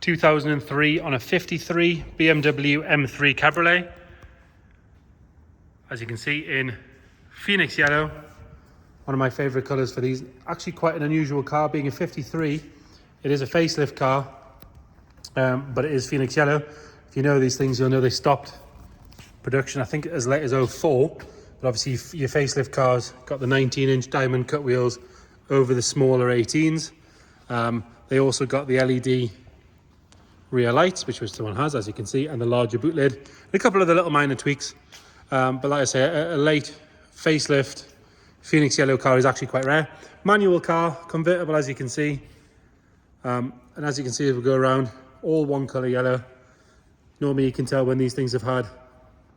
2003 on a 53 BMW M3 Cabriolet. As you can see, in Phoenix yellow, one of my favorite colors for these. Actually quite an unusual car, being a 53. It is a facelift car, but it is Phoenix yellow. If you know these things, you'll know they stopped production, I think, as late as 04. But obviously your facelift cars got the 19-inch diamond cut wheels over the smaller 18s. They also got the LED rear lights, which this one has, as you can see, and the larger boot lid, and a couple of the little minor tweaks. But like I say, a late facelift Phoenix yellow car is actually quite rare. Manual car, convertible, as you can see. And as you can see, as we go around, all one colour yellow. Normally you can tell when these things have had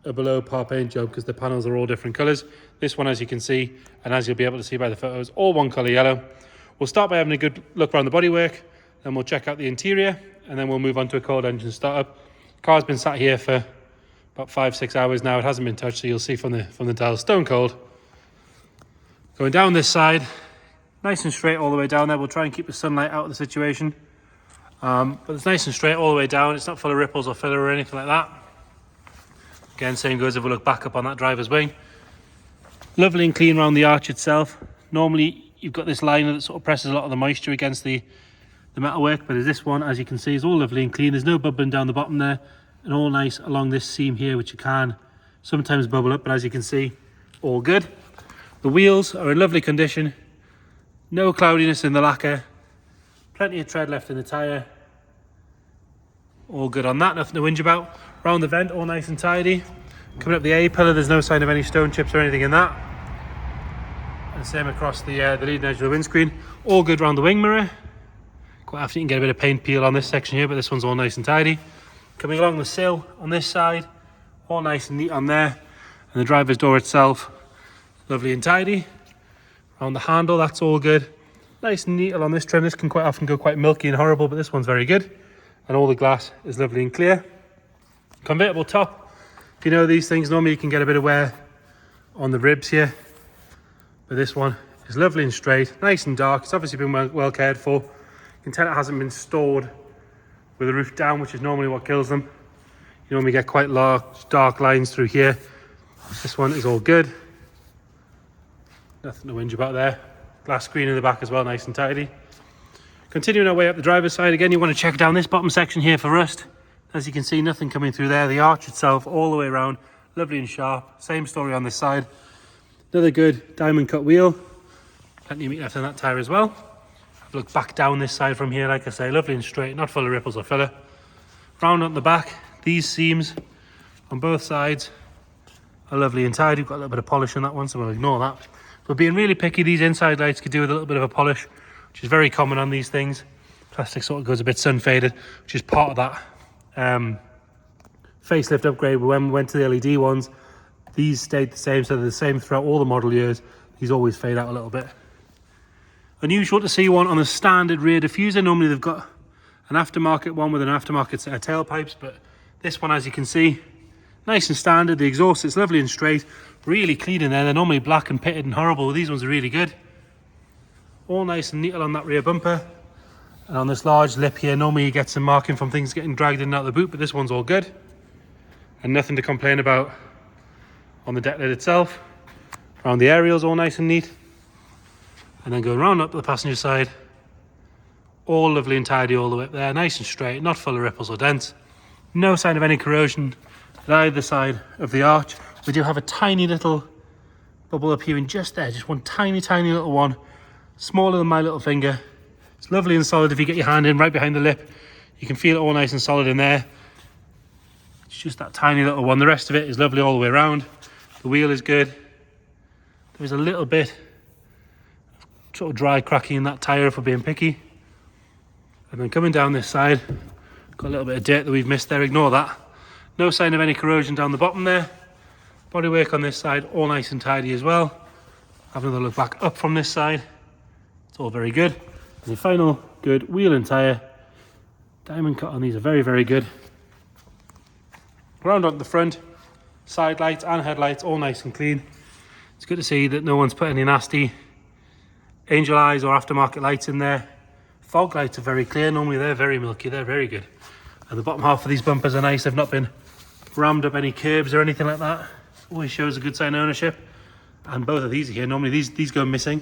a below par paint job because the panels are all different colours. This one, as you can see, and as you'll be able to see by the photos, all one colour yellow. We'll start by having a good look around the bodywork, then we'll check out the interior, and then we'll move on to a cold engine startup. Car's been sat here for about 5-6 hours now. It hasn't been touched, so you'll see from the dial, stone cold. Going down this side, nice and straight all the way down there. We'll try and keep the sunlight out of the situation. But it's nice and straight all the way down. It's not full of ripples or filler or anything like that. Again, same goes if we look back up on that driver's wing. Lovely and clean around the arch itself. Normally you've got this liner that sort of presses a lot of the moisture against the metalwork, but this one, as you can see, is all lovely and clean. There's no bubbling down the bottom there, and all nice along this seam here, which you can sometimes bubble up, but as you can see, all good. The wheels are in lovely condition, no cloudiness in the lacquer, plenty of tread left in the tyre, all good on that, nothing to whinge about. Round the vent, all nice and tidy. Coming up the A-pillar, there's no sign of any stone chips or anything in that. And same across the leading edge of the windscreen. All good round the wing mirror. Quite often you can get a bit of paint peel on this section here, but this one's all nice and tidy. Coming along the sill on this side, all nice and neat on there. And the driver's door itself, lovely and tidy. Around the handle, that's all good. Nice and neat along this trim. This can quite often go quite milky and horrible, but this one's very good. And all the glass is lovely and clear. Convertible top. If you know these things, normally you can get a bit of wear on the ribs here. But this one is lovely and straight, nice and dark. It's obviously been well cared for. You can tell it hasn't been stored with the roof down, which is normally what kills them. You normally get quite large dark lines through here. This one is all good. Nothing to whinge about there. Glass screen in the back as well, nice and tidy. Continuing our way up the driver's side, again, you want to check down this bottom section here for rust. As you can see, nothing coming through there. The arch itself all the way around, lovely and sharp. Same story on this side. Another good diamond cut wheel. Plenty of meat left on that tyre as well. Look back down this side from here, like I say, lovely and straight, not full of ripples or filler. Round on the back, these seams on both sides are lovely and tidy. We've got a little bit of polish on that one, so we'll ignore that. But being really picky, these inside lights could do with a little bit of a polish, which is very common on these things. Plastic sort of goes a bit sun faded, which is part of that facelift upgrade. When we went to the LED ones, these stayed the same, so they're the same throughout all the model years. These always fade out a little bit. Unusual to see one on the standard rear diffuser. Normally they've got an aftermarket one with an aftermarket set of tailpipes, but this one, as you can see, nice and standard. The exhaust is lovely and straight, really clean in there. They're normally black and pitted and horrible. These ones are really good. All nice and neat on that rear bumper. And on this large lip here, normally you get some marking from things getting dragged in and out of the boot, but this one's all good. And nothing to complain about on the deck lid itself. Around the aerials, all nice and neat. And then going round up the passenger side, all lovely and tidy all the way up there, nice and straight, not full of ripples or dents. No sign of any corrosion at either side of the arch. We do have a tiny little bubble up here in just there, just one tiny little one, smaller than my little finger. It's lovely and solid. If you get your hand in right behind the lip, you can feel it all nice and solid in there. It's just that tiny little one. The rest of it is lovely all the way around. The wheel is good. There's a little bit sort of dry cracking in that tyre if we're being picky. And then coming down this side, got a little bit of dirt that we've missed there, ignore that. No sign of any corrosion down the bottom there. Bodywork on this side, all nice and tidy as well. Have another look back up from this side. It's all very good. And the final good wheel and tyre. Diamond cut on these are very good. Round onto the front, side lights and headlights, all nice and clean. It's good to see that no one's put any nasty angel eyes or aftermarket lights in there. Fog lights are very clear. Normally they're very milky, they're very good. And the bottom half of these bumpers are nice. They've not been rammed up any curbs or anything like that. Always shows a good sign of ownership. And both of these are here. Normally these go missing.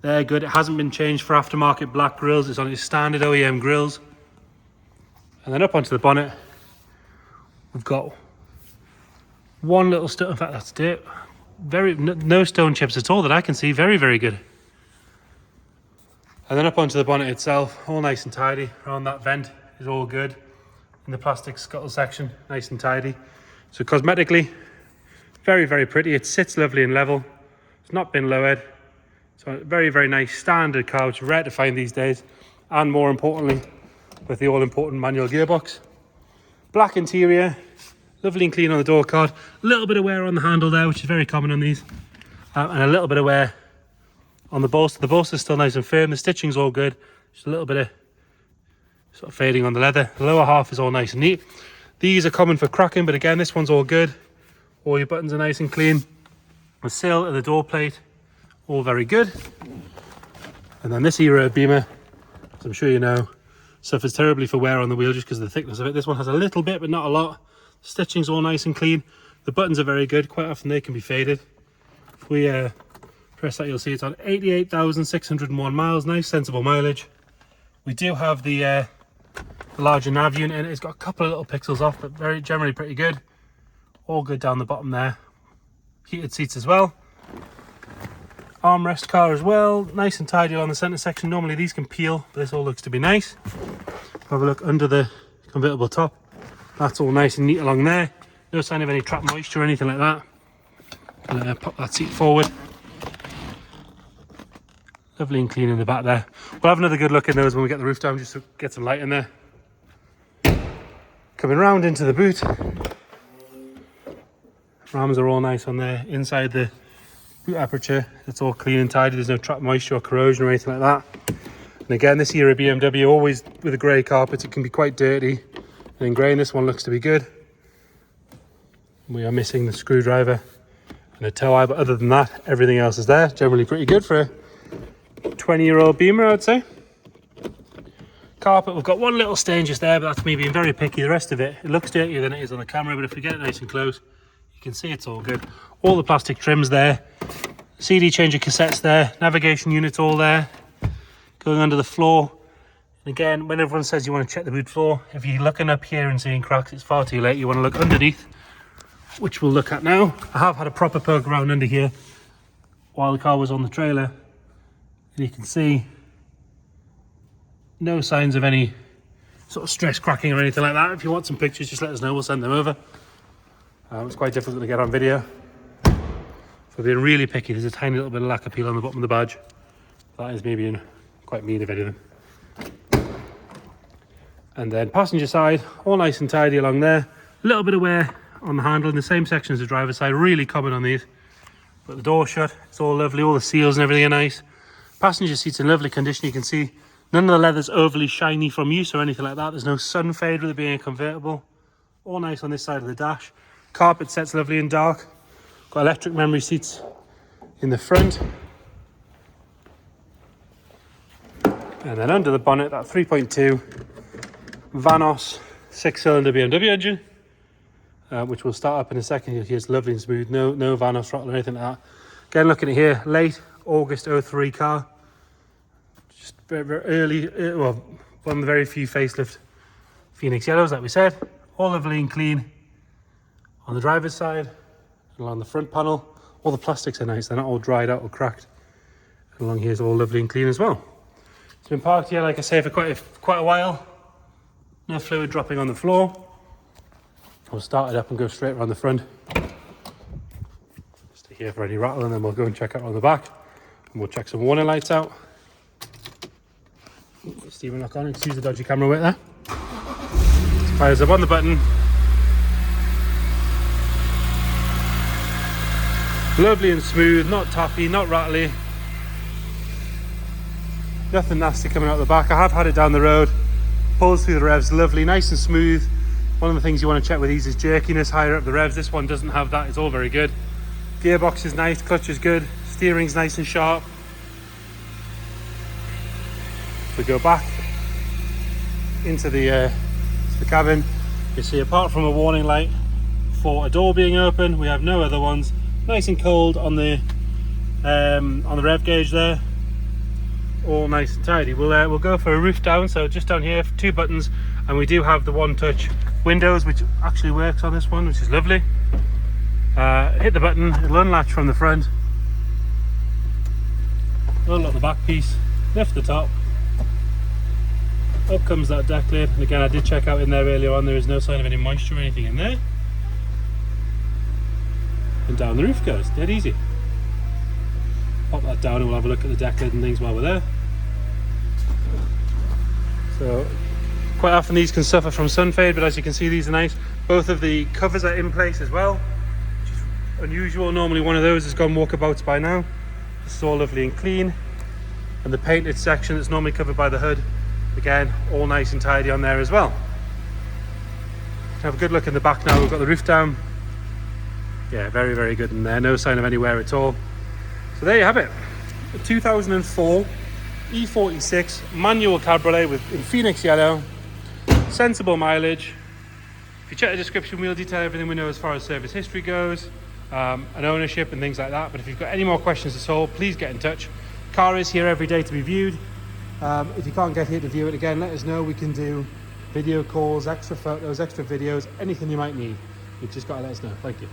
They're good. It hasn't been changed for aftermarket black grills. It's on its standard OEM grills. And then up onto the bonnet, we've got one little stone. In fact, that's it. No stone chips at all that I can see. Very, very good. And then up onto the bonnet itself, all nice and tidy. Around that vent is all good. In the plastic scuttle section, nice and tidy. So cosmetically, very, very pretty. It sits lovely and level. It's not been lowered. So a very, very nice standard car, which is rare to find these days. And more importantly, with the all-important manual gearbox. Black interior, lovely and clean on the door card. A little bit of wear on the handle there, which is very common on these. And a little bit of wear on the bolster. The bolster is still nice and firm. The stitching's all good. Just a little bit of sort of fading on the leather. The lower half is all nice and neat. These are common for cracking, but again, this one's all good. All your buttons are nice and clean. The sill and the door plate, all very good. And then this era Beamer, as I'm sure you know, suffers terribly for wear on the wheel just because of the thickness of it. This one has a little bit, but not a lot. The stitching's all nice and clean. The buttons are very good. Quite often they can be faded. If we press that, you'll see it's on 88,601 miles. Nice, sensible mileage. We do have the larger nav unit in it. It's got a couple of little pixels off, but very generally pretty good. All good down the bottom there. Heated seats as well. Armrest car as well. Nice and tidy on the centre section. Normally these can peel, but this all looks to be nice. Have a look under the convertible top. That's all nice and neat along there. No sign of any trapped moisture or anything like that. Pop that seat forward. Lovely and clean in the back there. We'll have another good look in those when we get the roof down, just to get some light in there. Coming round into the boot. Rams are all nice on there. Inside the boot aperture, it's all clean and tidy. There's no trapped moisture or corrosion or anything like that. And again, this era BMW, always with a grey carpet, it can be quite dirty and grey. This one looks to be good. We are missing the screwdriver and a tow eye, but other than that, everything else is there. Generally pretty good for a 20-year-old Beamer, I would say. Carpet, we've got one little stain just there, but that's me being very picky. The rest of it, it looks dirtier than it is on the camera, but if we get it nice and close, you can see it's all good. All the plastic trims there. CD changer cassettes there. Navigation units all there. Going under the floor. And again, when everyone says you want to check the boot floor, if you're looking up here and seeing cracks, it's far too late. You want to look underneath, which we'll look at now. I have had a proper poke around under here while the car was on the trailer. And you can see no signs of any sort of stress cracking or anything like that. If you want some pictures, just let us know. We'll send them over. It's quite difficult to get on video. For being really picky, there's a tiny little bit of lacquer peel on the bottom of the badge. That is me being quite mean, if anything. And then passenger side, all nice and tidy along there. A little bit of wear on the handle in the same section as the driver's side, really common on these. But the door shut, it's all lovely, all the seals and everything are nice. Passenger seats in lovely condition. You can see none of the leather's overly shiny from use or anything like that. There's no sun fade with it being a convertible. All nice on this side of the dash. Carpet set's lovely and dark. Got electric memory seats in the front. And then under the bonnet, that 3.2 Vanos 6-cylinder BMW engine, which we'll start up in a second. You'll hear it's lovely and smooth. No Vanos throttle or anything like that. Again, looking at here, late August 03 car. Just very, very early, well, one of the very few facelift Phoenix yellows, like we said. All lovely and clean on the driver's side and along the front panel. All the plastics are nice, they're not all dried out or cracked. And along here is all lovely and clean as well. It's been parked here, like I say, for quite a while. No fluid dropping on the floor. We'll start it up and go straight around the front. Stay here for any rattle, and then we'll go and check out on the back. And we'll check some warning lights out. Steven lock on, excuse the dodgy camera weight there. Fires up on the button. Lovely and smooth, not toppy, not rattly. Nothing nasty coming out the back. I have had it down the road. Pulls through the revs, lovely, nice and smooth. One of the things you want to check with these is jerkiness higher up the revs. This one doesn't have that, it's all very good. Gearbox is nice, clutch is good, steering's nice and sharp. If we go back into the cabin, you see apart from a warning light for a door being open, we have no other ones. Nice and cold on the rev gauge there, all nice and tidy. We'll go for a roof down, so just down here, 2 buttons, and we do have the one touch windows, which actually works on this one, which is lovely. Hit the button, it'll unlatch from the front, unlock the back piece, lift the top, up comes that deck lid. And again, I did check out in there earlier on, there is no sign of any moisture or anything in there. And down the roof goes, dead easy. Pop that down and we'll have a look at the deck lid and things while we're there. So quite often these can suffer from sun fade, but as you can see, these are nice. Both of the covers are in place as well, which is unusual. Normally one of those has gone walkabouts by now. This is all lovely and clean. And the painted section that's normally covered by the hood, again, all nice and tidy on there as well. Have a good look in the back now. We've got the roof down. Yeah, very, very good in there. No sign of any wear at all. So there you have it. A 2004 E46 manual cabriolet in Phoenix yellow. Sensible mileage. If you check the description, we'll detail everything we know as far as service history goes, and ownership and things like that. But if you've got any more questions at all, please get in touch. Car is here every day to be viewed. If you can't get here to view it, again, let us know. We can do video calls, extra photos, extra videos, anything you might need. You've just got to let us know. Thank you.